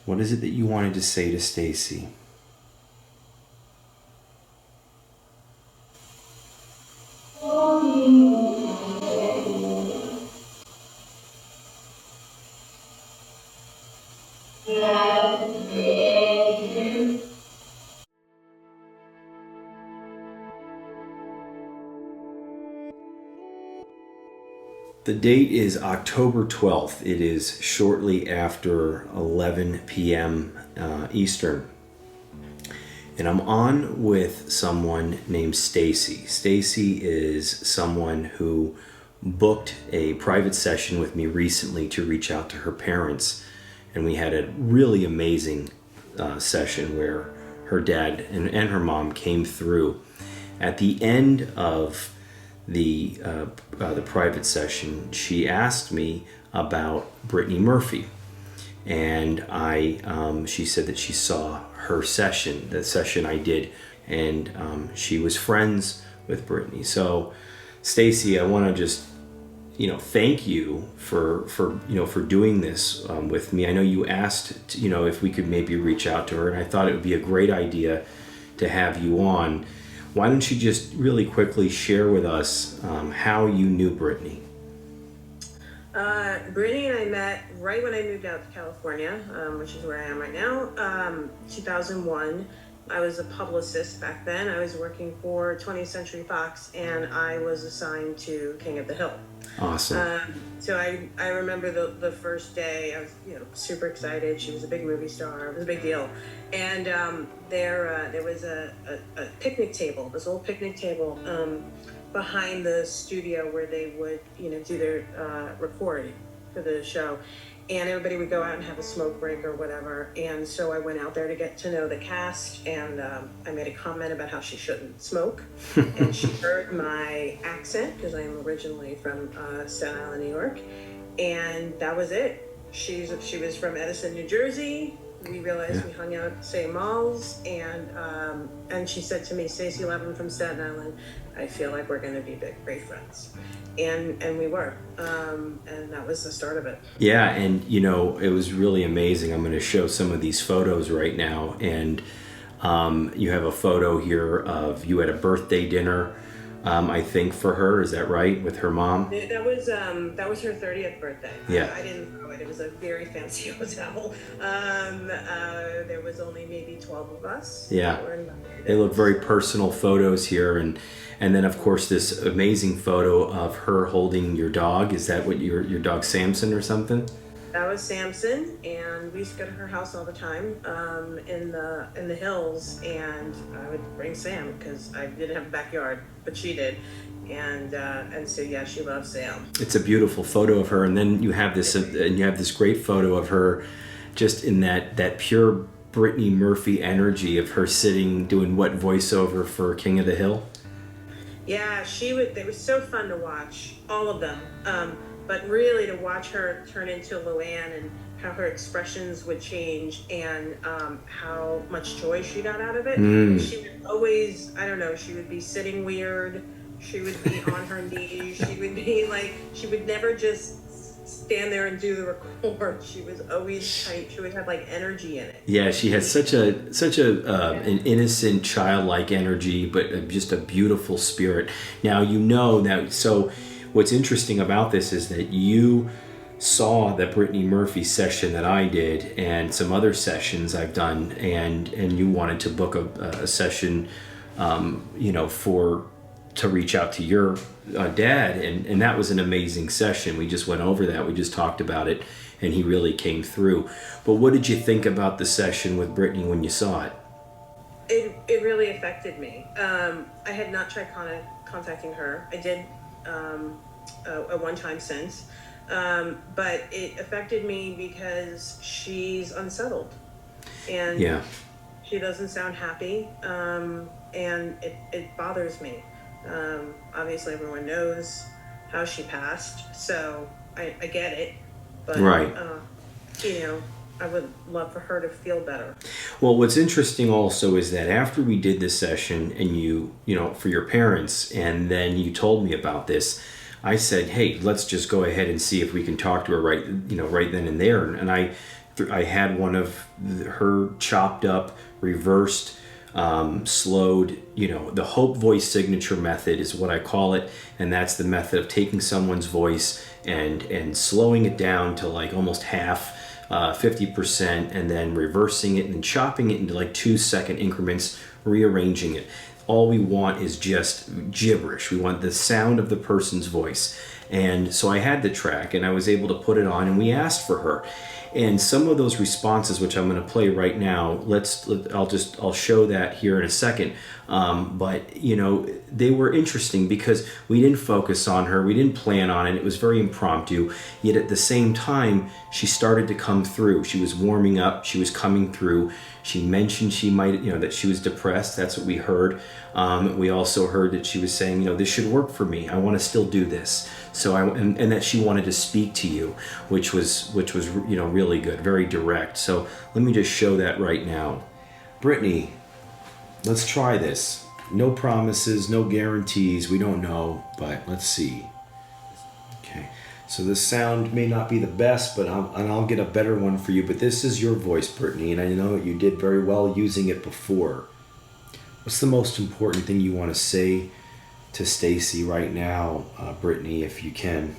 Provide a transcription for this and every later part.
What is it that you wanted to say to Stacy? The date is October 12th. It is shortly after 11 p.m. Eastern. And I'm on with someone named Stacy. Stacy is someone who booked a private session with me recently to reach out to her parents. And we had a really amazing session where her dad and her mom came through. At the end of the private session, she asked me about Brittany Murphy, and she said that she saw her session, the session I did, and she was friends with Brittany. So, Stacy, I want to just thank you for doing this with me. I know you asked if we could maybe reach out to her, and I thought it would be a great idea to have you on. Why don't you just really quickly share with us how you knew Brittany? Brittany and I met right when I moved out to California, which is where I am right now, 2001. I was a publicist back then. I was working for 20th Century Fox, and I was assigned to King of the Hill. Awesome. So I remember the first day. I was super excited. She was a big movie star. It was a big deal. And there was a picnic table, this old picnic table behind the studio where they would do their recording for the show. And everybody would go out and have a smoke break or whatever. And so I went out there to get to know the cast, and I made a comment about how she shouldn't smoke. And she heard my accent, because I am originally from Staten Island, New York. And that was it. She was from Edison, New Jersey. We realized we hung out at the same malls. And she said to me, "Stacey, I'm from Staten Island. I feel like we're going to be great friends." And we were, and that was the start of it. Yeah, and it was really amazing. I'm going to show some of these photos right now, and you have a photo here of you at a birthday dinner, I think for her. Is that right, with her mom? That was her 30th birthday. Yeah. I didn't throw it. It was a very fancy hotel. There was only maybe 12 of us. Yeah. They look very personal photos here, and then of course this amazing photo of her holding your dog. Is that what your dog Samson or something? That was Samson, and we used to go to her house all the time in the hills, and I would bring Sam because I didn't have a backyard, but she did, and so yeah, she loves Sam. It's a beautiful photo of her, and then you have this great photo of her, just in that pure Brittany Murphy energy of her sitting doing what voiceover for King of the Hill. Yeah, they were so fun to watch, all of them. But really to watch her turn into Luann and how her expressions would change, and how much joy she got out of it. She would always, she would be sitting weird. She would be on her knees. She would be she would never just stand there and do the record. She was always tight. She would have energy in it. Yeah, she has such an innocent, childlike energy, but just a beautiful spirit. Now that. So, what's interesting about this is that you saw the Brittany Murphy session that I did, and some other sessions I've done, and you wanted to book a session, to reach out to your dad, and that was an amazing session. We just went over that. We just talked about it, and he really came through. But what did you think about the session with Brittany when you saw it? It really affected me. I had not tried contacting her. I did a one-time since, but it affected me because she's unsettled, and she doesn't sound happy, and it bothers me. Obviously everyone knows how she passed, so I get it, but right. I would love for her to feel better. Well, what's interesting also is that after we did this session, and you for your parents, and then you told me about this, I said, hey, let's just go ahead and see if we can talk to her right then and there. And I I had one of her chopped up, reversed, slowed. The Hope voice signature method is what I call it, and that's the method of taking someone's voice and slowing it down to like almost half, 50%, and then reversing it and chopping it into like 2-second increments, rearranging it. All we want is just gibberish. We want the sound of the person's voice. And so I had the track and I was able to put it on, and we asked for her. And some of those responses, which I'm going to play right now, I'll show that here in a second. But they were interesting because we didn't focus on her, we didn't plan on it. It was very impromptu. Yet at the same time, she started to come through. She was warming up. She was coming through. She mentioned she might, that she was depressed. That's what we heard. We also heard that she was saying, this should work for me. I want to still do this. So and that she wanted to speak to you, which was really good, very direct. So let me just show that right now. Brittany, let's try this. No promises, no guarantees. We don't know, but let's see. Okay. So the sound may not be the best, but I'll get a better one for you. But this is your voice, Brittany, and I know you did very well using it before. What's the most important thing you want to say to Stacy right now, Brittany, if you can?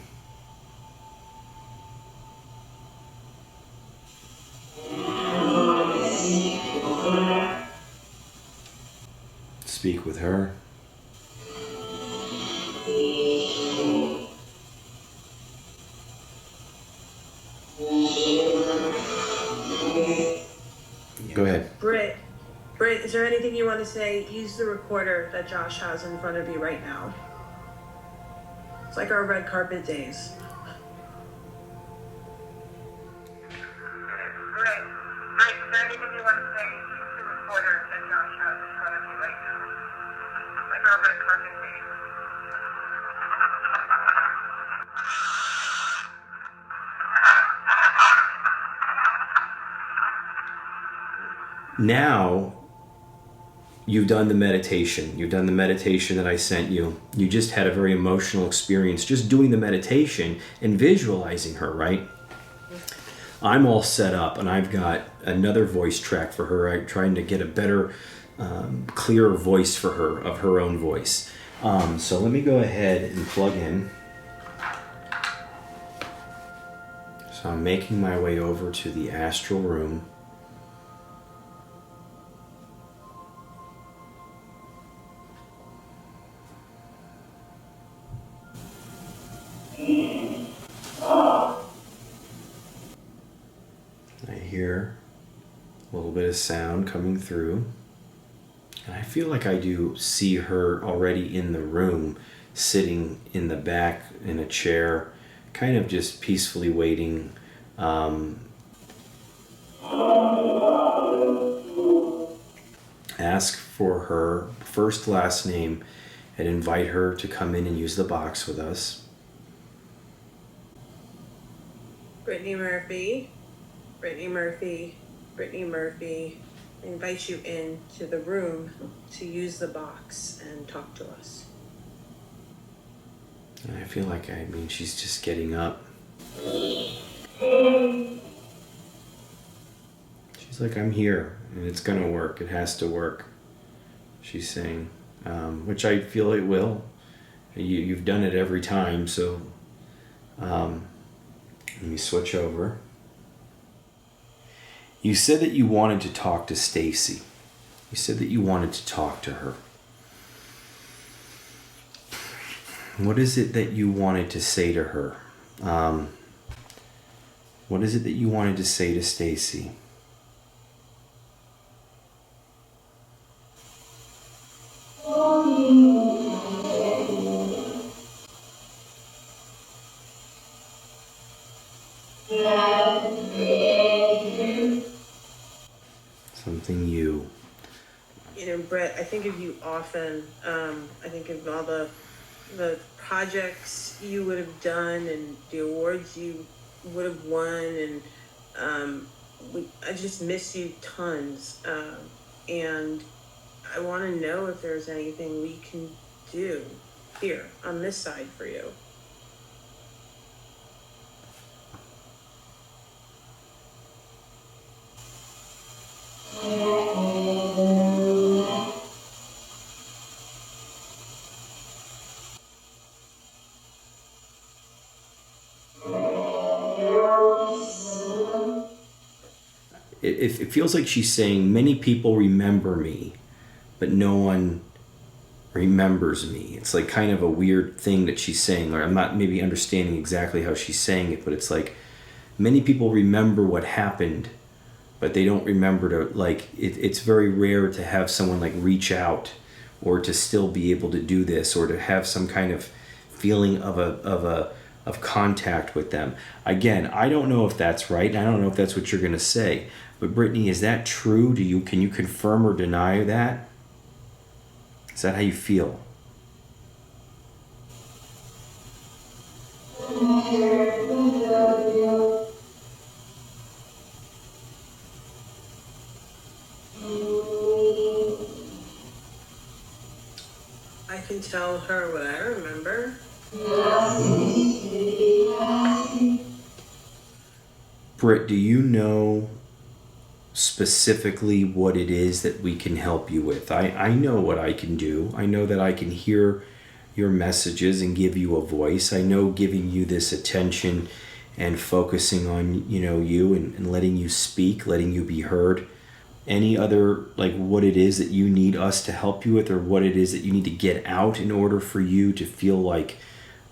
Speak with her. Go ahead. Britt, is there anything you want to say? Use the recorder that Josh has in front of you right now. It's like our red carpet days. Britt, is there anything you want to say? Use the recorder that Josh has in front of you right now. It's like our red carpet days. Now, you've done the meditation. You've done the meditation that I sent you. You just had a very emotional experience just doing the meditation and visualizing her, right? I'm all set up and I've got another voice track for her. I'm trying to get a better, clearer voice for her, of her own voice. So let me go ahead and plug in. So I'm making my way over to the astral room. I hear a little bit of sound coming through. And I feel like I do see her already in the room, sitting in the back in a chair, kind of just peacefully waiting. Ask for her first, last name, and invite her to come in and use the box with us. Brittany Murphy. Brittany Murphy. Brittany Murphy. I invite you into the room to use the box and talk to us. And I feel like, she's just getting up. She's like, I'm here, and it's gonna work. It has to work, she's saying, which I feel it will. You've done it every time, so let me switch over. You said that you wanted to talk to Stacy. You said that you wanted to talk to her. What is it that you wanted to say to her? What is it that you wanted to say to Stacy? Something you. Brett, I think of you often. I think of all the projects you would have done and the awards you would have won, and I just miss you tons. And I want to know if there's anything we can do here on this side for you. it feels like she's saying many people remember me, but no one remembers me. It's like kind of a weird thing that she's saying, or I'm not maybe understanding exactly how she's saying it, but it's like many people remember what happened, but they don't remember to, like, it's very rare to have someone like reach out or to still be able to do this or to have some kind of feeling of contact with them. Again, I don't know if that's right, and I don't know if that's what you're going to say, but Brittany, is that true? Can you confirm or deny that? Is that how you feel? I can tell her what I remember. Britt, do you know specifically what it is that we can help you with? I know what I can do. I know that I can hear your messages and give you a voice. I know giving you this attention and focusing on, you and letting you speak, letting you be heard. Any other, like, what it is that you need us to help you with, or what it is that you need to get out in order for you to feel like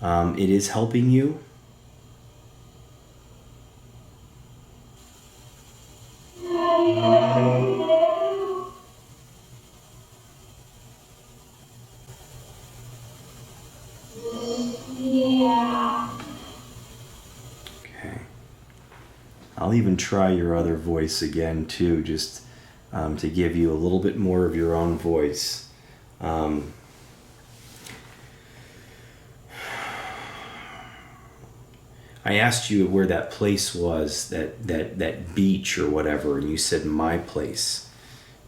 it is helping you? Okay. I'll even try your other voice again too, just to give you a little bit more of your own voice. I asked you where that place was, that beach or whatever, and you said my place.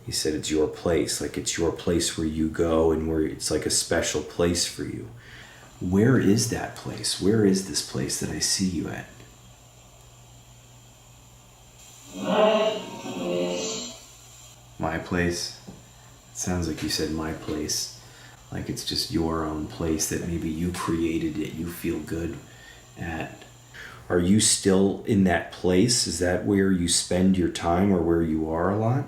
You said it's your place, like it's your place where you go and where it's like a special place for you. Where is that place? Where is this place that I see you at? My place? It sounds like you said my place. Like it's just your own place that maybe you created it, you feel good at. Are you still in that place? Is that where you spend your time or where you are a lot?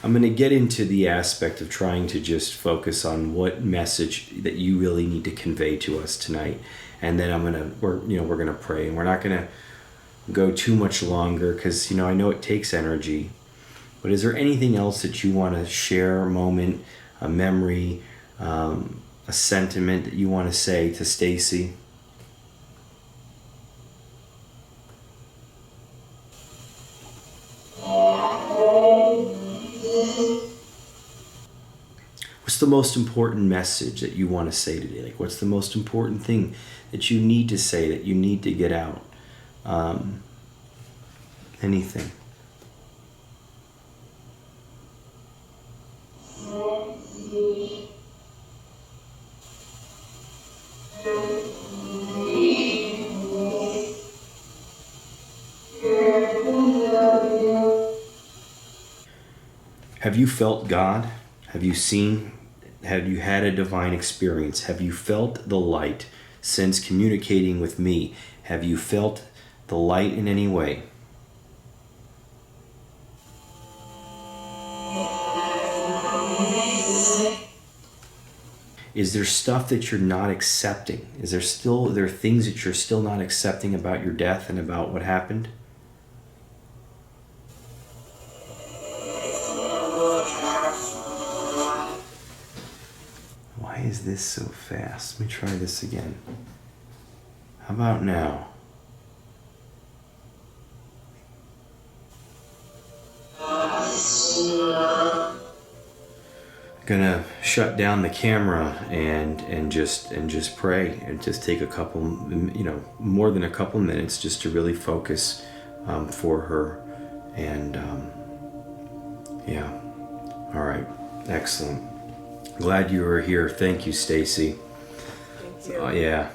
I'm going to get into the aspect of trying to just focus on what message that you really need to convey to us tonight, and then we're going to pray, and we're not going to go too much longer because I know it takes energy. But is there anything else that you want to share, a moment, a memory, a sentiment that you want to say to Stacy? What's the most important message that you want to say today? Like, what's the most important thing that you need to say, that you need to get out? Anything. Have you felt God? Have you had a divine experience? Have you felt the light since communicating with me? Have you felt the light in any way? Is there stuff that you're not accepting? Are there things that you're still not accepting about your death and about what happened? Why is this so fast? Let me try this again. How about now? Gonna shut down the camera and just pray and just take a couple, more than a couple minutes just to really focus for her. And yeah, all right, excellent. Glad you were here. Thank you, Stacy. Thank you. Yeah.